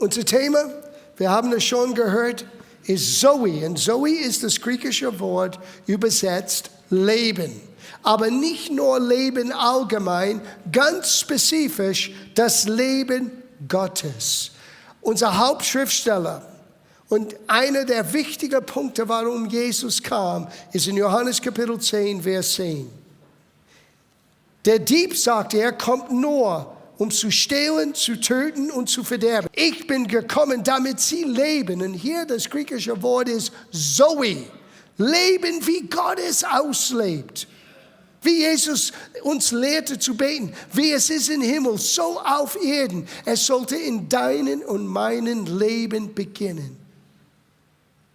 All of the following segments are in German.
Unser Thema, wir haben es schon gehört, ist Zoe. Und Zoe ist das griechische Wort übersetzt Leben. Aber nicht nur Leben allgemein, ganz spezifisch das Leben Gottes. Unser Hauptschriftsteller und einer der wichtigen Punkte, warum Jesus kam, ist in Johannes Kapitel 10, Vers 10. Der Dieb, sagt er, kommt nur, um zu stehlen, zu töten und zu verderben. Ich bin gekommen, damit sie leben. Und hier das griechische Wort ist Zoe. Leben, wie Gott es auslebt. Wie Jesus uns lehrte zu beten. Wie es ist im Himmel, so auf Erden. Es sollte in deinem und meinem Leben beginnen.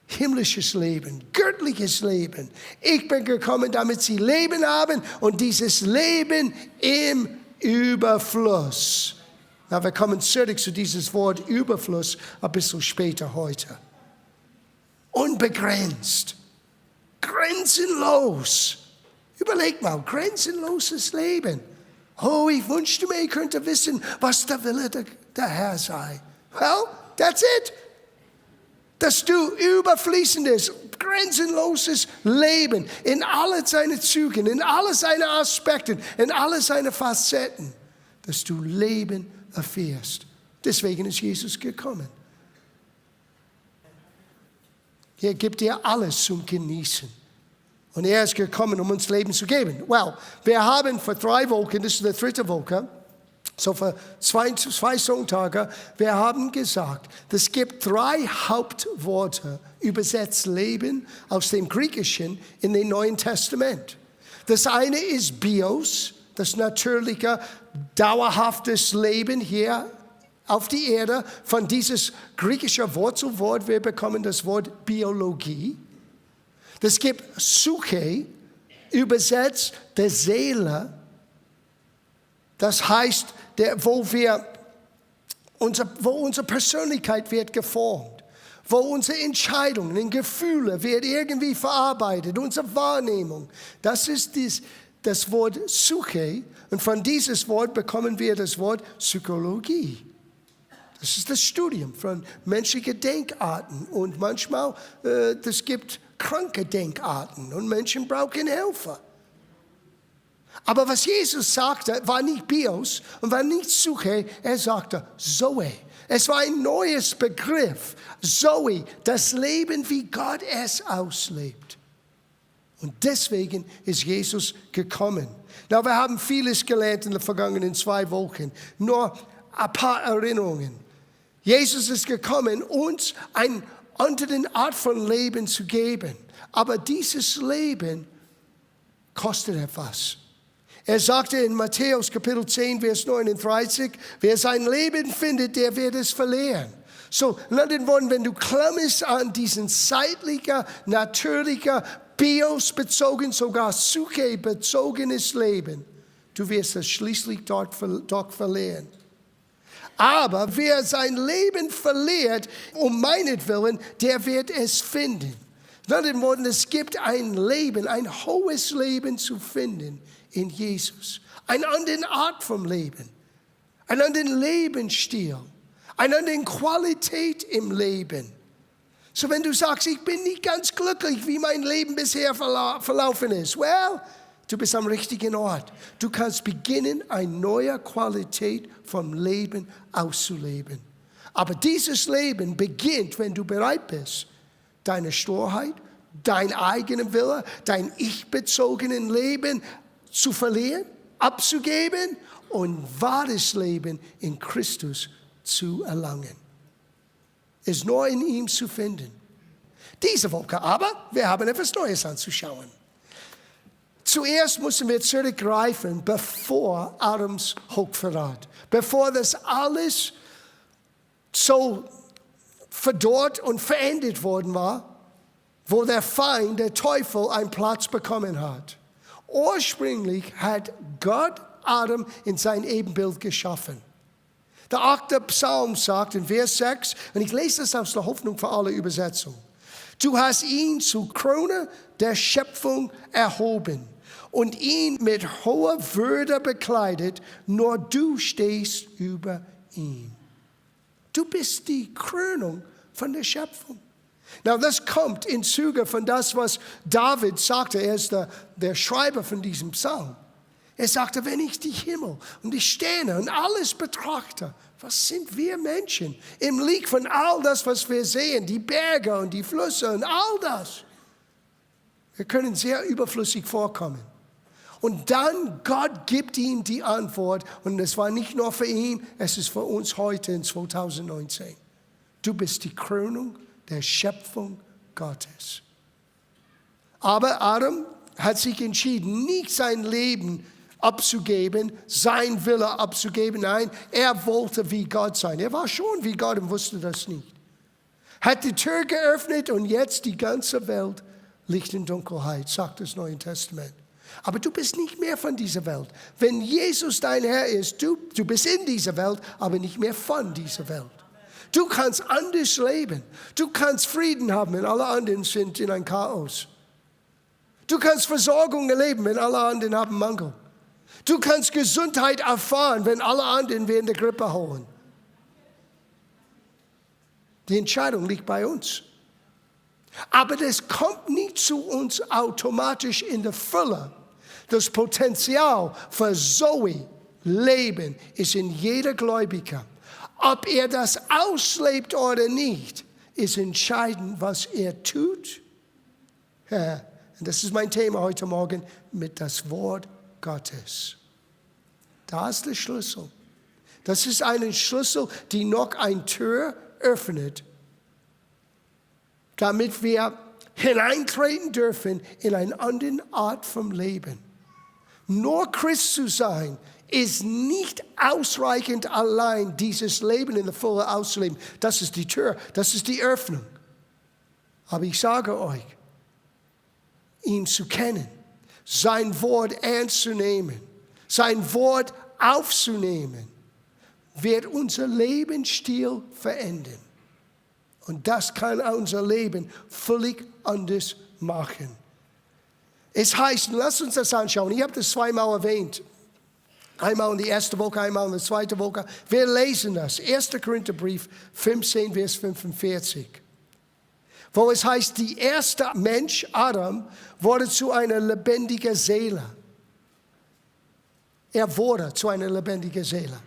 Himmlisches Leben, göttliches Leben. Ich bin gekommen, damit sie Leben haben und dieses Leben im Überfluss. Na, wir kommen zurück zu dieses Wort Überfluss ein bisschen später heute. Unbegrenzt, grenzenlos. Überleg mal, grenzenloses Leben. Oh, ich wünschte mir, ich könnte wissen, was der Wille der Herr sei. Well, that's it. Dass du überfließendes, grenzenloses Leben in alle seine Zügen, in alle seine Aspekte, in alle seine Facetten, dass du Leben erfährst. Deswegen ist Jesus gekommen. Er gibt dir alles zum Genießen. Und er ist gekommen, um uns Leben zu geben. Well, wir haben vor 3 Wochen, das ist die 3. Woche, so für zwei Sonntage, wir haben gesagt, es gibt 3 Hauptworte, übersetzt Leben aus dem Griechischen in dem Neuen Testament. Das eine ist Bios, das natürliche, dauerhaftes Leben hier auf die Erde. Von dieses griechische Wurzelwort, wir bekommen das Wort Biologie. Es gibt Psyche, übersetzt der Seele. Das heißt, wo unsere Persönlichkeit wird geformt, wo unsere Entscheidungen und Gefühle wird irgendwie verarbeitet, unsere Wahrnehmung. Das ist das Wort Psyche und von dieses Wort bekommen wir das Wort Psychologie. Das ist das Studium von menschlichen Denkarten und manchmal es gibt kranke Denkarten und Menschen brauchen Helfer. Aber was Jesus sagte, war nicht Bios und war nicht Psyche, er sagte Zoe. Es war ein neues Begriff. Zoe, das Leben, wie Gott es auslebt. Und deswegen ist Jesus gekommen. Na, wir haben vieles gelernt in den vergangenen 2 Wochen. Nur ein paar Erinnerungen. Jesus ist gekommen, uns eine andere Art von Leben zu geben. Aber dieses Leben kostet etwas. Er sagte in Matthäus Kapitel 10, Vers 39, wer sein Leben findet, der wird es verlieren. So, in anderen Worten, wenn du klammerst an diesen zeitlichen, natürlichen, biosbezogen, sogar psyche-bezogenes Leben, du wirst es schließlich dort verlieren. Aber wer sein Leben verliert, um meinetwillen, der wird es finden. In anderen Worten, es gibt ein Leben, ein hohes Leben zu finden in Jesus. Eine andere Art vom Leben, einen anderen Lebensstil, eine andere Qualität im Leben. So wenn du sagst, ich bin nicht ganz glücklich, wie mein Leben bisher verlaufen ist. Well, du bist am richtigen Ort. Du kannst beginnen, eine neue Qualität vom Leben auszuleben. Aber dieses Leben beginnt, wenn du bereit bist, deine Sturheit, dein eigener Wille, dein ich-bezogenen Leben zu verlieren, abzugeben und wahres Leben in Christus zu erlangen. Ist nur in ihm zu finden. Diese Woche aber, wir haben etwas Neues anzuschauen. Zuerst müssen wir zurückgreifen, bevor Adams Hochverrat, bevor das alles so verdorrt und verändert worden war, wo der Feind, der Teufel, einen Platz bekommen hat. Ursprünglich hat Gott Adam in sein Ebenbild geschaffen. Der 8. Psalm sagt in Vers 6, und ich lese das aus der Hoffnung für alle Übersetzungen. Du hast ihn zur Krone der Schöpfung erhoben und ihn mit hoher Würde bekleidet, nur du stehst über ihm. Du bist die Krönung von der Schöpfung. Na, das kommt in Zuge von das, was David sagte. Er ist der Schreiber von diesem Psalm. Er sagte, wenn ich die Himmel und die Sterne und alles betrachte, was sind wir Menschen im Licht von all das, was wir sehen, die Berge und die Flüsse und all das. Wir können sehr überflüssig vorkommen. Und dann, Gott gibt ihm die Antwort. Und es war nicht nur für ihn, es ist für uns heute in 2019. Du bist die Krönung der Schöpfung Gottes. Aber Adam hat sich entschieden, nicht sein Leben abzugeben, sein Wille abzugeben. Nein, er wollte wie Gott sein. Er war schon wie Gott und wusste das nicht. Hat die Tür geöffnet und jetzt die ganze Welt liegt in Dunkelheit, sagt das Neue Testament. Aber du bist nicht mehr von dieser Welt. Wenn Jesus dein Herr ist, du bist in dieser Welt, aber nicht mehr von dieser Welt. Du kannst anders leben. Du kannst Frieden haben, wenn alle anderen sind in ein Chaos. Du kannst Versorgung erleben, wenn alle anderen haben Mangel. Du kannst Gesundheit erfahren, wenn alle anderen während der Grippe holen. Die Entscheidung liegt bei uns. Aber das kommt nicht zu uns automatisch in der Fülle. Das Potenzial für Zoe, Leben, ist in jeder Gläubiger. Ob er das auslebt oder nicht, ist entscheidend, was er tut. Ja, und das ist mein Thema heute Morgen mit das Wort Gottes. Da ist der Schlüssel. Das ist ein Schlüssel, die noch eine Tür öffnet, damit wir hineintreten dürfen in eine andere Art von Leben. Nur Christ zu sein, ist nicht ausreichend allein, dieses Leben in der Fülle auszuleben. Das ist die Tür, das ist die Öffnung. Aber ich sage euch, ihn zu kennen, sein Wort ernst zu nehmen, sein Wort aufzunehmen, wird unser Lebensstil verändern. Und das kann unser Leben völlig anders machen. Es heißt, lasst uns das anschauen, ich habe das zweimal erwähnt. Einmal in die erste Woche, einmal in die zweite Woche. Wir lesen das. 1. Korintherbrief 15, Vers 45. Wo es heißt, der erste Mensch, Adam, wurde zu einer lebendigen Seele. Er wurde zu einer lebendigen Seele.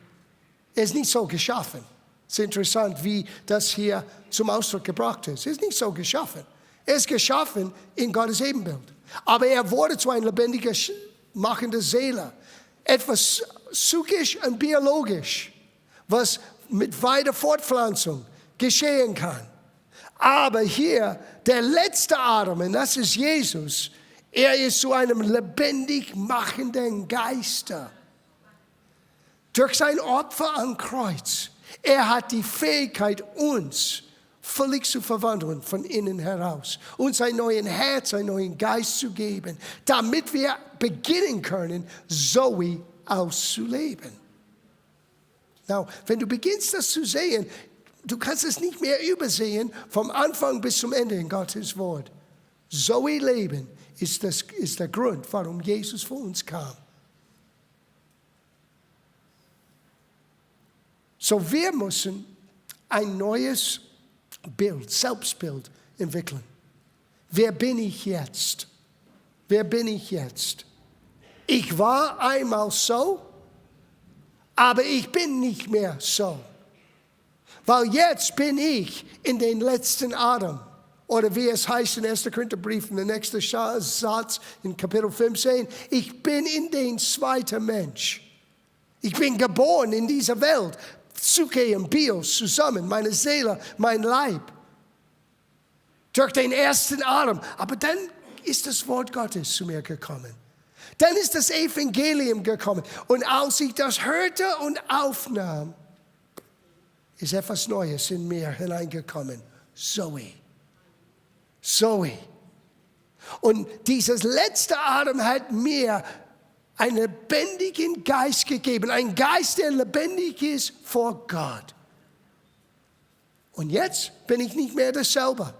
Er ist nicht so geschaffen. Es ist interessant, wie das hier zum Ausdruck gebracht ist. Er ist nicht so geschaffen. Er ist geschaffen in Gottes Ebenbild. Aber er wurde zu einer lebendigen, machenden Seele. Etwas psychisch und biologisch, was mit weiter Fortpflanzung geschehen kann. Aber hier, der letzte Adam, und das ist Jesus, er ist zu einem lebendig machenden Geister. Durch sein Opfer am Kreuz, er hat die Fähigkeit, uns völlig zu verwandeln von innen heraus. Uns ein neues Herz, einen neuen Geist zu geben, damit wir beginnen können, Zoe auszuleben. Now, wenn du beginnst, das zu sehen, du kannst es nicht mehr übersehen, vom Anfang bis zum Ende in Gottes Wort. Zoe leben ist der Grund, warum Jesus für uns kam. So, wir müssen ein neues Bild, Selbstbild entwickeln. Wer bin ich jetzt? Wer bin ich jetzt? Ich war einmal so, aber ich bin nicht mehr so. Weil jetzt bin ich in den letzten Adam. Oder wie es heißt in 1. Korintherbrief, der nächste Satz in Kapitel 15, ich bin in den zweiten Mensch. Ich bin geboren in dieser Welt. Psyche und Bios zusammen, meine Seele, mein Leib. Durch den ersten Adam. Aber dann ist das Wort Gottes zu mir gekommen. Dann ist das Evangelium gekommen. Und als ich das hörte und aufnahm, ist etwas Neues in mir hineingekommen. Zoe. Zoe. Und dieses letzte Adam hat mir einen lebendigen Geist gegeben. Ein Geist, der lebendig ist vor Gott. Und jetzt bin ich nicht mehr dasselbe.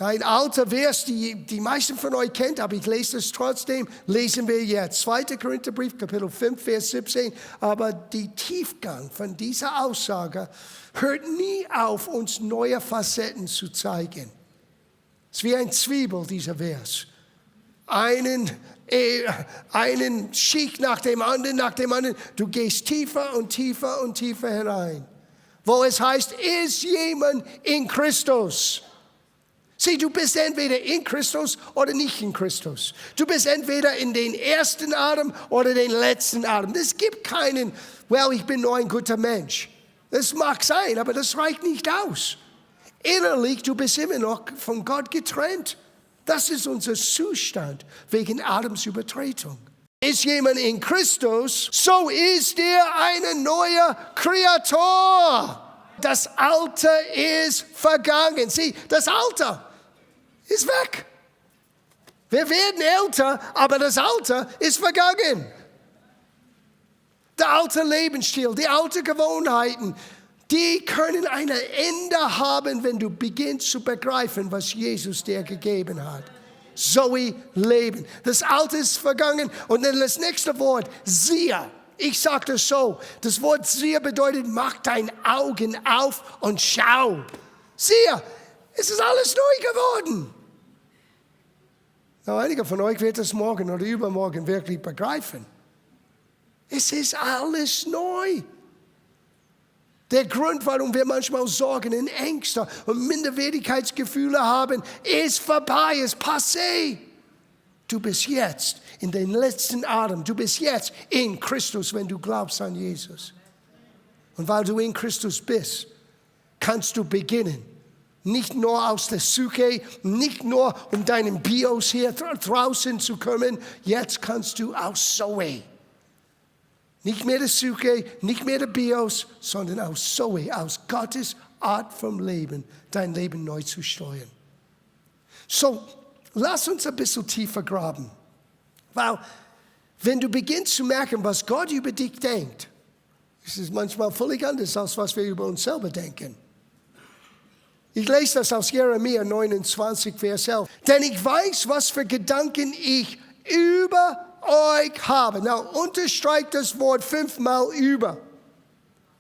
Ein alter Vers, die meisten von euch kennt, aber ich lese es trotzdem, lesen wir jetzt. 2. Korintherbrief, Kapitel 5, Vers 17. Aber der Tiefgang von dieser Aussage hört nie auf, uns neue Facetten zu zeigen. Es ist wie ein Zwiebel, dieser Vers. Einen Schicht nach dem anderen. Du gehst tiefer und tiefer und tiefer hinein. Wo es heißt, ist jemand in Christus? Sieh, du bist entweder in Christus oder nicht in Christus. Du bist entweder in den ersten Adam oder den letzten Adam. Es gibt keinen, ich bin nur ein guter Mensch. Das mag sein, aber das reicht nicht aus. Innerlich, du bist immer noch von Gott getrennt. Das ist unser Zustand wegen Adams Übertretung. Ist jemand in Christus, so ist er eine neue Kreatur. Das Alte ist vergangen. Sieh, das Alte ist weg. Wir werden älter, aber das Alte ist vergangen. Der alte Lebensstil, die alten Gewohnheiten, die können ein Ende haben, wenn du beginnst zu begreifen, was Jesus dir gegeben hat. Zoe, Leben. Das Alte ist vergangen. Und dann das nächste Wort, siehe. Ich sage das so, das Wort siehe bedeutet, mach deine Augen auf und schau. Siehe, es ist alles neu geworden. Einige von euch wird das morgen oder übermorgen wirklich begreifen. Es ist alles neu. Der Grund, warum wir manchmal Sorgen und Ängste und Minderwertigkeitsgefühle haben, ist vorbei, ist passé. Du bist jetzt in den letzten Atem. Du bist jetzt in Christus, wenn du glaubst an Jesus. Und weil du in Christus bist, kannst du beginnen. Nicht nur aus der Psyche, nicht nur um deinen Bios hier draußen zu kommen. Jetzt kannst du aus Zoe. Nicht mehr der Psyche, nicht mehr der Bios, sondern aus Zoe, aus Gottes Art vom Leben, dein Leben neu zu steuern. So, lass uns ein bisschen tiefer graben. Weil, wenn du beginnst zu merken, was Gott über dich denkt, ist es manchmal völlig anders, als was wir über uns selber denken. Ich lese das aus Jeremia 29, Vers 11. Denn ich weiß, was für Gedanken ich über euch habe. Now, unterstreicht das Wort 5-mal über.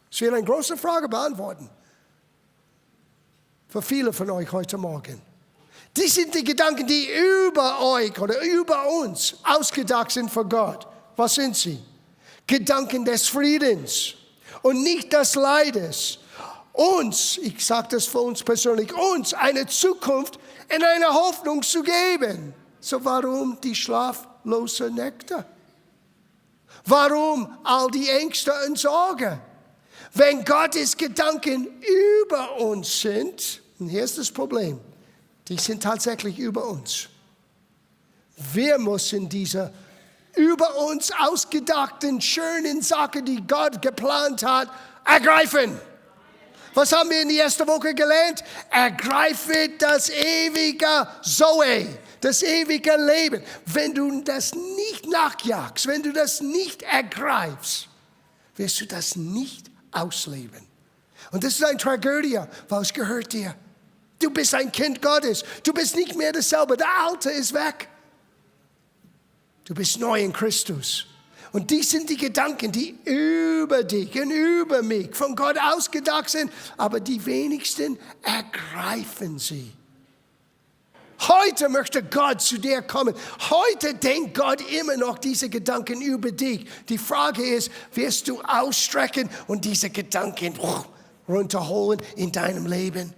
Ich will eine große Frage beantworten. Für viele von euch heute Morgen. Die sind die Gedanken, die über euch oder über uns ausgedacht sind von Gott. Was sind sie? Gedanken des Friedens und nicht des Leides. Uns, ich sage das für uns persönlich, uns eine Zukunft und eine Hoffnung zu geben. So warum die schlaflose Nächte? Warum all die Ängste und Sorgen? Wenn Gottes Gedanken über uns sind, und hier ist das Problem, die sind tatsächlich über uns. Wir müssen diese über uns ausgedachten, schönen Sachen, die Gott geplant hat, ergreifen. Was haben wir in der ersten Woche gelernt? Ergreife das ewige Zoe, das ewige Leben. Wenn du das nicht nachjagst, wenn du das nicht ergreifst, wirst du das nicht ausleben. Und das ist eine Tragödie, weil es gehört dir. Du bist ein Kind Gottes. Du bist nicht mehr dasselbe. Der Alte ist weg. Du bist neu in Christus. Und dies sind die Gedanken, die über dich und über mich von Gott ausgedacht sind, aber die wenigsten ergreifen sie. Heute möchte Gott zu dir kommen. Heute denkt Gott immer noch diese Gedanken über dich. Die Frage ist, wirst du ausstrecken und diese Gedanken runterholen in deinem Leben?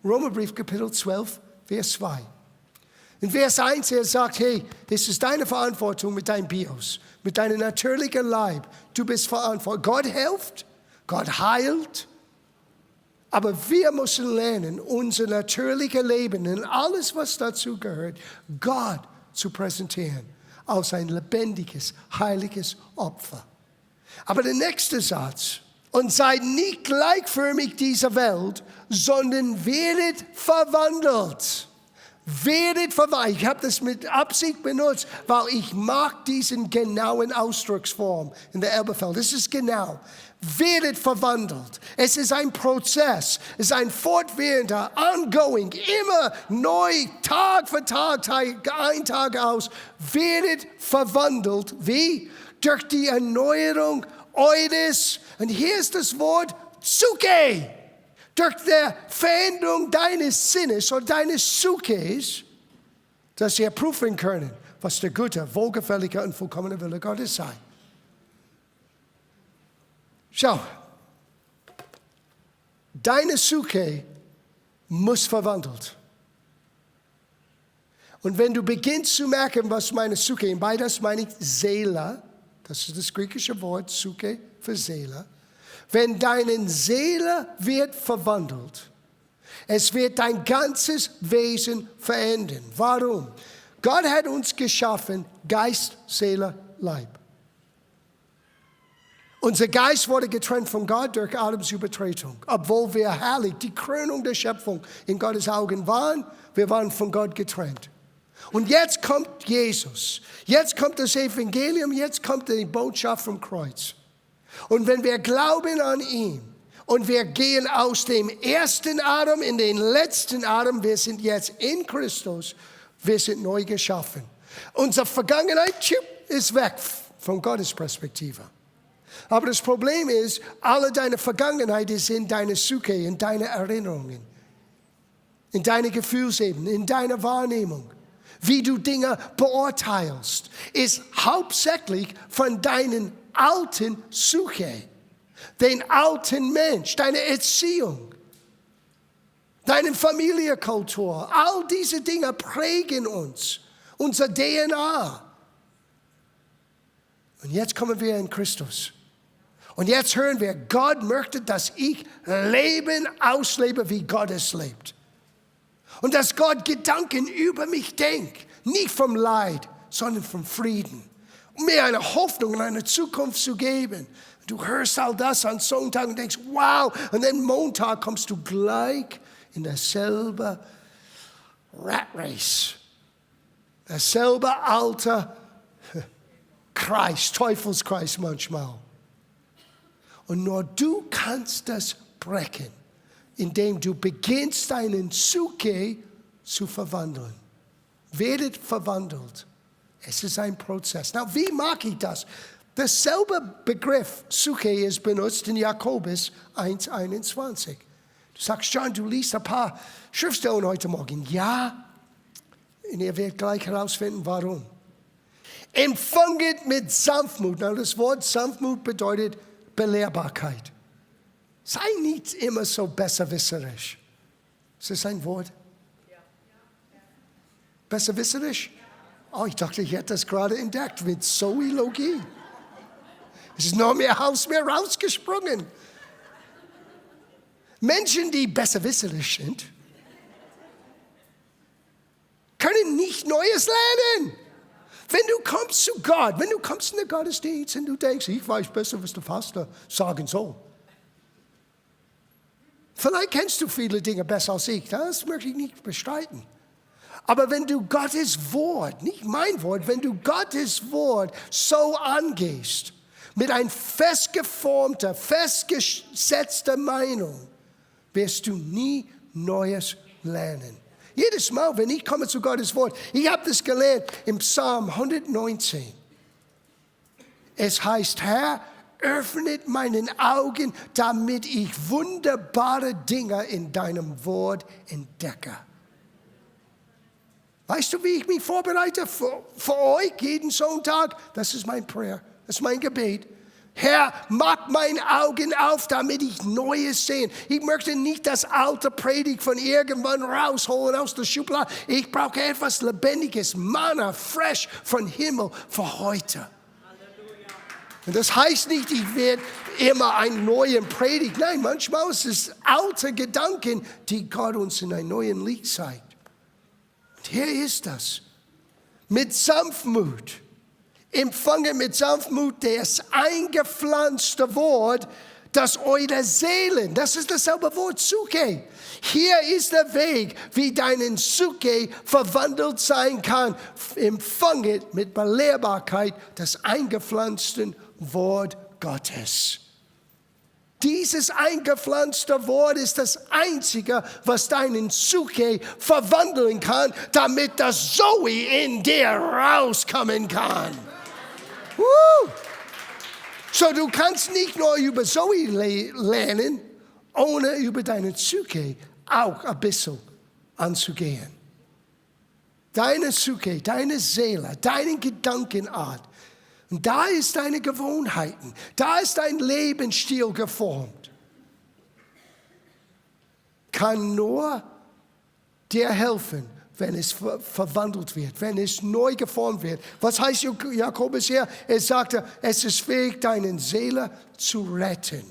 Römerbrief Kapitel 12, Vers 2. In Vers 1, er sagt, hey, es ist deine Verantwortung mit deinem Bios, mit deinem natürlichen Leib. Du bist verantwortlich. Gott hilft, Gott heilt. Aber wir müssen lernen, unser natürliches Leben und alles, was dazu gehört, Gott zu präsentieren als ein lebendiges, heiliges Opfer. Aber der nächste Satz, und seid nicht gleichförmig dieser Welt, sondern werdet verwandelt. Werdet verwandelt. Ich habe das mit Absicht benutzt, weil ich mag diesen genauen Ausdrucksform in der Elberfeld. Das ist genau. werdet verwandelt. Es ist ein Prozess, es ist ein fortwährender, ongoing, immer neu, Tag für Tag, ein Tag aus, werdet verwandelt. Wie? Durch die Erneuerung eures, und hier ist das Wort, Psyche. Durch die Veränderung deines Sinnes oder deines Psyches, dass ihr prüfen können, was der gute, wohlgefällige und vollkommene Wille Gottes sei. Schau, deine Psyche muss verwandelt. Und wenn du beginnst zu merken, was meine Psyche, und beides meine ich Seele, das ist das griechische Wort, Psyche für Seele. Wenn deine Seele wird verwandelt, es wird dein ganzes Wesen verändern. Warum? Gott hat uns geschaffen, Geist, Seele, Leib. Unser Geist wurde getrennt von Gott durch Adams Übertretung. Obwohl wir herrlich, die Krönung der Schöpfung in Gottes Augen waren, wir waren von Gott getrennt. Und jetzt kommt Jesus. Jetzt kommt das Evangelium, jetzt kommt die Botschaft vom Kreuz. Und wenn wir glauben an ihn und wir gehen aus dem ersten Adam in den letzten Adam, wir sind jetzt in Christus, wir sind neu geschaffen. Unsere Vergangenheit ist weg von Gottes Perspektive. Aber das Problem ist, alle deine Vergangenheit ist in deiner Psyche, in deinen Erinnerungen, in deiner Gefühlsebene, in deiner Wahrnehmung. Wie du Dinge beurteilst, ist hauptsächlich von deinen alten Psyche, den alten Mensch, deine Erziehung, deine Familienkultur. All diese Dinge prägen uns, unser DNA. Und jetzt kommen wir in Christus. Und jetzt hören wir, Gott möchte, dass ich Leben auslebe, wie Gott es lebt. Und dass Gott Gedanken über mich denkt, nicht vom Leid, sondern vom Frieden. Um mir eine Hoffnung und eine Zukunft zu geben. Du hörst all das an Sonntag und denkst, wow. Und dann Montag kommst du gleich in dasselbe Rat Race. Dasselbe alte Kreis, Teufelskreis manchmal. Und nur du kannst das brechen, indem du beginnst, deinen Psyche zu verwandeln. Werdet verwandelt. Es ist ein Prozess. Na, wie mag ich das? Dasselbe Begriff Psyche ist benutzt in Jakobus 1,21. Du sagst, John, du liest ein paar Schriftstellen heute Morgen. Ja, und ihr werdet gleich herausfinden, warum. Empfanget mit Sanftmut. Na, das Wort Sanftmut bedeutet Belehrbarkeit. Sei nicht immer so besserwisserisch. Ist das ein Wort? Ja. Besserwisserisch? Oh, ich dachte, ich hätte das gerade entdeckt mit Zoologie. Es ist noch mehr aus mir rausgesprungen. Menschen, die besserwisserisch sind, können nicht Neues lernen. Wenn du kommst zu Gott, wenn du kommst in den Gottesdienst und du denkst, ich weiß besser, was der Pastor sagen soll. Vielleicht kennst du viele Dinge besser als ich, das möchte ich nicht bestreiten. Aber wenn du Gottes Wort, nicht mein Wort, wenn du Gottes Wort so angehst, mit einer festgeformten, festgesetzten Meinung, wirst du nie Neues lernen. Jedes Mal, wenn ich komme zu Gottes Wort, ich habe das gelernt im Psalm 119. Es heißt, Herr, öffnet meinen Augen, damit ich wunderbare Dinge in deinem Wort entdecke. Weißt du, wie ich mich vorbereite für euch jeden Sonntag? Das ist mein Prayer, das ist mein Gebet. Herr, mach meine Augen auf, damit ich Neues sehe. Ich möchte nicht das alte Predigt von irgendwann rausholen aus der Schublade. Ich brauche etwas Lebendiges, Manna, fresh von Himmel für heute. Und das heißt nicht, ich werde immer einen neuen Predigt. Nein, manchmal ist es alte Gedanken, die Gott uns in einem neuen Licht zeigt. Und hier ist das. Mit Sanftmut. Empfange mit Sanftmut das eingepflanzte Wort, das eure Seelen, das ist dasselbe Wort, Psyche. Hier ist der Weg, wie deine Psyche verwandelt sein kann. Empfange mit Belehrbarkeit das eingepflanzte Wort Gottes. Dieses eingepflanzte Wort ist das Einzige, was deinen Suche verwandeln kann, damit das Zoe in dir rauskommen kann. So, du kannst nicht nur über Zoe lernen, ohne über deine Psyche auch ein bisschen anzugehen. Deine Psyche, deine Seele, deine Gedankenart. Und da ist deine Gewohnheiten, da ist dein Lebensstil geformt. Kann nur dir helfen, wenn es verwandelt wird, wenn es neu geformt wird. Was heißt Jakobus hier? Er sagte, es ist fähig, deine Seele zu retten.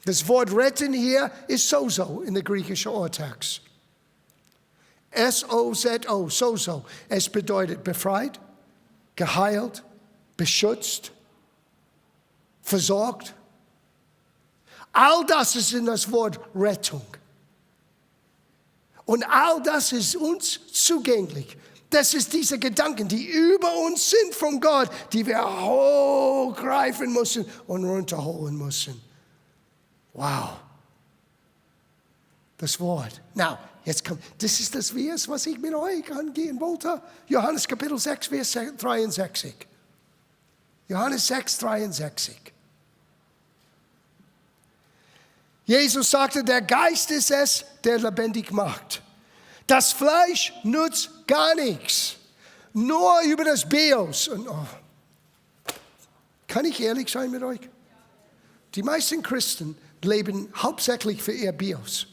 Das Wort retten hier ist sozo in der griechischen Urtext. S-O-Z-O, sozo. Es bedeutet befreit, geheilt, beschützt, versorgt. All das ist in das Wort Rettung. Und all das ist uns zugänglich. Das ist diese Gedanken, die über uns sind von Gott, die wir hochgreifen müssen und runterholen müssen. Wow. Das Wort. Now, jetzt kommt, das ist das Vers, was ich mit euch angehen wollte. Johannes Kapitel 6, Vers 63. Johannes 6, 63. Jesus sagte, der Geist ist es, der lebendig macht. Das Fleisch nutzt gar nichts. Nur über das Bios. Und, kann ich ehrlich sein mit euch? Die meisten Christen leben hauptsächlich für ihr Bios.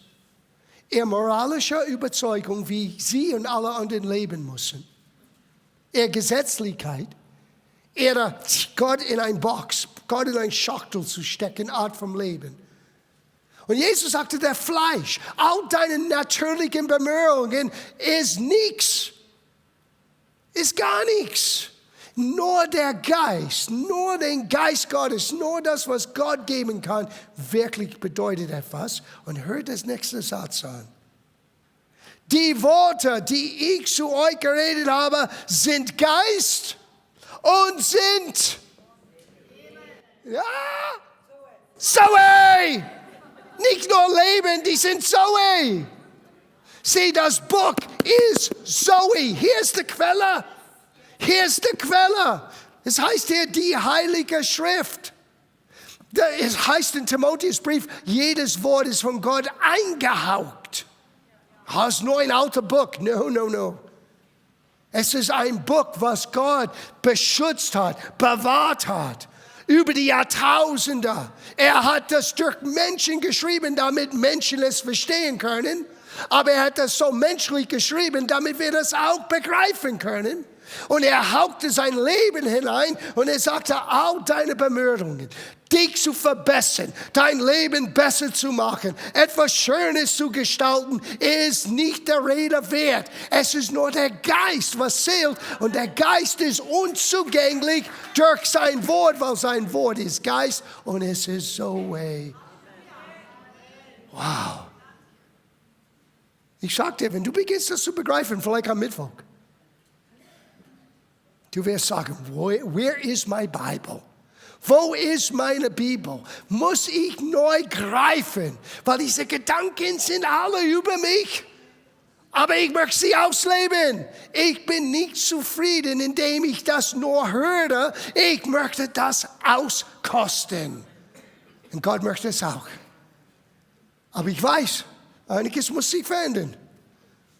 Ihre moralische Überzeugung, wie sie und alle anderen leben müssen. Ihre Gesetzlichkeit. Ihre Gott in eine Box, Gott in eine Schachtel zu stecken, Art vom Leben. Und Jesus sagte, der Fleisch, all deine natürlichen Bemühungen ist nichts. Ist gar nichts. Nur der Geist, nur den Geist Gottes, nur das, was Gott geben kann, wirklich bedeutet etwas. Und hört das nächste Satz an. Die Worte, die ich zu euch geredet habe, sind Geist und sind Zoe. Nicht nur Leben, die sind Zoe. Sieh, das Buch ist Zoe. Hier ist die Quelle. Hier ist die Quelle. Es heißt hier die Heilige Schrift. Es heißt in Timotheusbrief, jedes Wort ist von Gott eingehaucht. Das ist nur ein altes Buch. No. Es ist ein Buch, was Gott beschützt hat, bewahrt hat. Über die Jahrtausende. Er hat das durch Menschen geschrieben, damit Menschen es verstehen können. Aber er hat das so menschlich geschrieben, damit wir das auch begreifen können. Und er hauchte sein Leben hinein und er sagte, all deine Bemühungen, dich zu verbessern, dein Leben besser zu machen, etwas Schönes zu gestalten, ist nicht der Rede wert. Es ist nur der Geist, was zählt. Und der Geist ist unzugänglich durch sein Wort, weil sein Wort ist Geist und es ist Zoe. Wow. Ich sag dir, wenn du beginnst, das zu begreifen, vielleicht am Mittwoch, du wirst sagen, where is my Bible? Wo ist meine Bibel? Muss ich neu greifen? Weil diese Gedanken sind alle über mich. Aber ich möchte sie ausleben. Ich bin nicht zufrieden, indem ich das nur höre. Ich möchte das auskosten. Und Gott möchte es auch. Aber ich weiß, einiges muss sich verändern.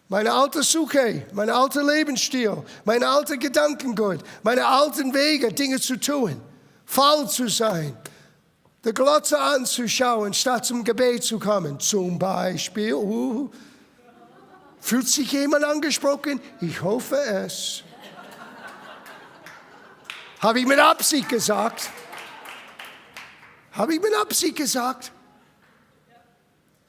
Meine alte Suche, mein alter Lebensstil, mein alter Gedankengut, meine alten Wege, Dinge zu tun, faul zu sein, der Glotze anzuschauen, statt zum Gebet zu kommen. Zum Beispiel, fühlt sich jemand angesprochen? Ich hoffe es. Habe ich mit Absicht gesagt?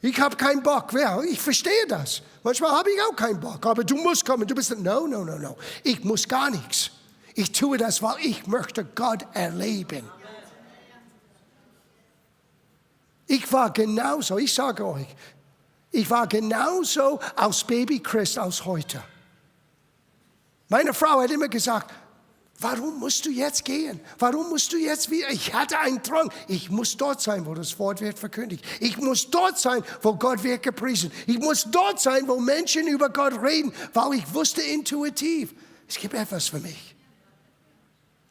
Ich habe keinen Bock. Ja, ich verstehe das. Manchmal habe ich auch keinen Bock. Aber du musst kommen. Du bist no. Ich muss gar nichts. Ich tue das, weil ich möchte Gott erleben. Ich war genauso, ich sage euch, ich war genauso als Baby Christ als heute. Meine Frau hat immer gesagt, Warum musst du jetzt gehen? Warum musst du jetzt wieder? Ich hatte einen Drang. Ich muss dort sein, wo das Wort wird verkündigt. Ich muss dort sein, wo Gott wird gepriesen. Ich muss dort sein, wo Menschen über Gott reden, weil ich wusste intuitiv, es gibt etwas für mich.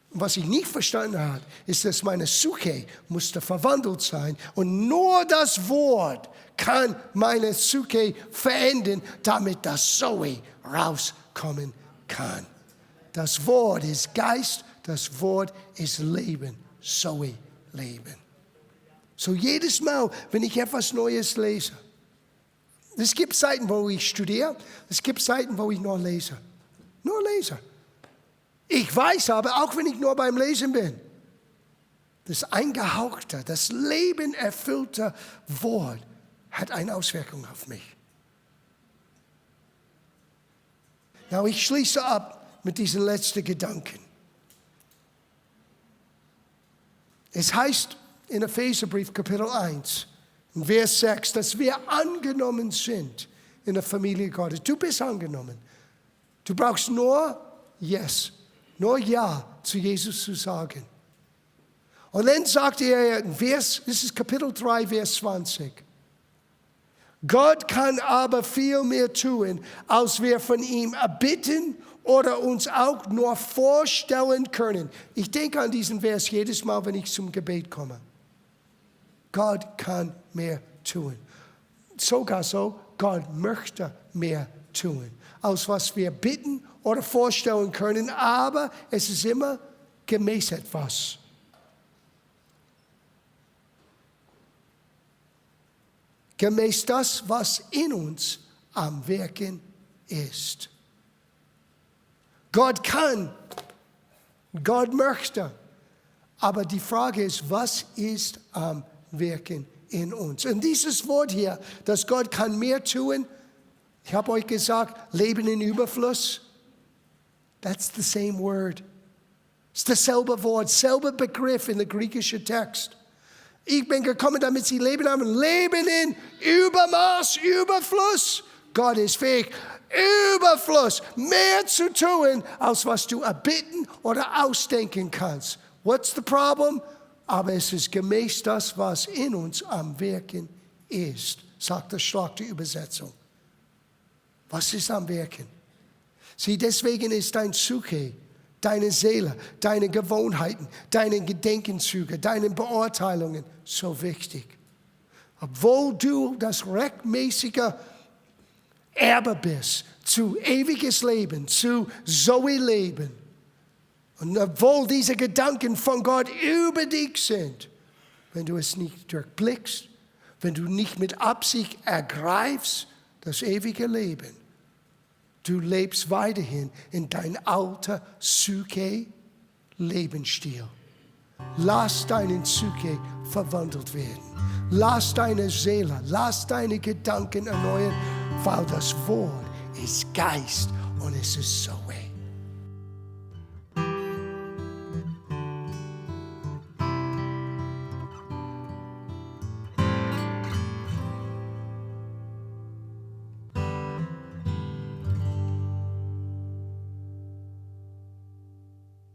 Und was ich nicht verstanden habe, ist, dass meine Psyche musste verwandelt sein. Und nur das Wort kann meine Psyche verändern, damit das Zoe rauskommen kann. Das Wort ist Geist, das Wort ist Leben, Zoe, Leben. So jedes Mal, wenn ich etwas Neues lese, es gibt Zeiten, wo ich studiere, es gibt Zeiten, wo ich nur lese. Nur lese. Ich weiß aber, auch wenn ich nur beim Lesen bin, das eingehauchte, das lebenerfüllte Wort hat eine Auswirkung auf mich. Now, ich schließe ab mit diesen letzten Gedanken. Es heißt in Epheserbrief Kapitel 1, Vers 6, dass wir angenommen sind in der Familie Gottes. Du bist angenommen. Du brauchst nur Yes, nur Ja zu Jesus zu sagen. Und dann sagt er, das ist Kapitel 3, Vers 20. Gott kann aber viel mehr tun, als wir von ihm erbitten oder uns auch nur vorstellen können. Ich denke an diesen Vers jedes Mal, wenn ich zum Gebet komme. Gott kann mehr tun. Sogar so, Gott möchte mehr tun, als was wir bitten oder vorstellen können, aber es ist immer gemäß etwas. Gemäß das, was in uns am Wirken ist. Gott kann, Gott möchte, aber die Frage ist, was ist am Wirken in uns? Und dieses Wort hier, dass Gott kann mehr tun, ich habe euch gesagt, Leben in Überfluss, that's the same word. Es ist dasselbe Wort, selber Begriff in der griechischen Text. Ich bin gekommen, damit sie Leben haben. Leben in Übermaß, Überfluss. Gott ist fähig, Überfluss, mehr zu tun, als was du erbitten oder ausdenken kannst. What's the problem? Aber es ist gemäß das, was in uns am Wirken ist, sagt der starke Übersetzung. Was ist am Wirken? Sieh, deswegen ist dein Psyche, deine Seele, deine Gewohnheiten, deine Gedenkenzüge, deine Beurteilungen so wichtig. Obwohl du das rechtmäßige Erbe bist zu ewiges Leben, zu Zoe-Leben. Und obwohl diese Gedanken von Gott über dich sind, wenn du es nicht durchblickst, wenn du nicht mit Absicht ergreifst, das ewige Leben, du lebst weiterhin in dein alter Psyche-Lebensstil. Lass deinen Psyche verwandelt werden. Lass deine Seele, lass deine Gedanken erneuern, weil das Wort ist Geist und es ist Zoe.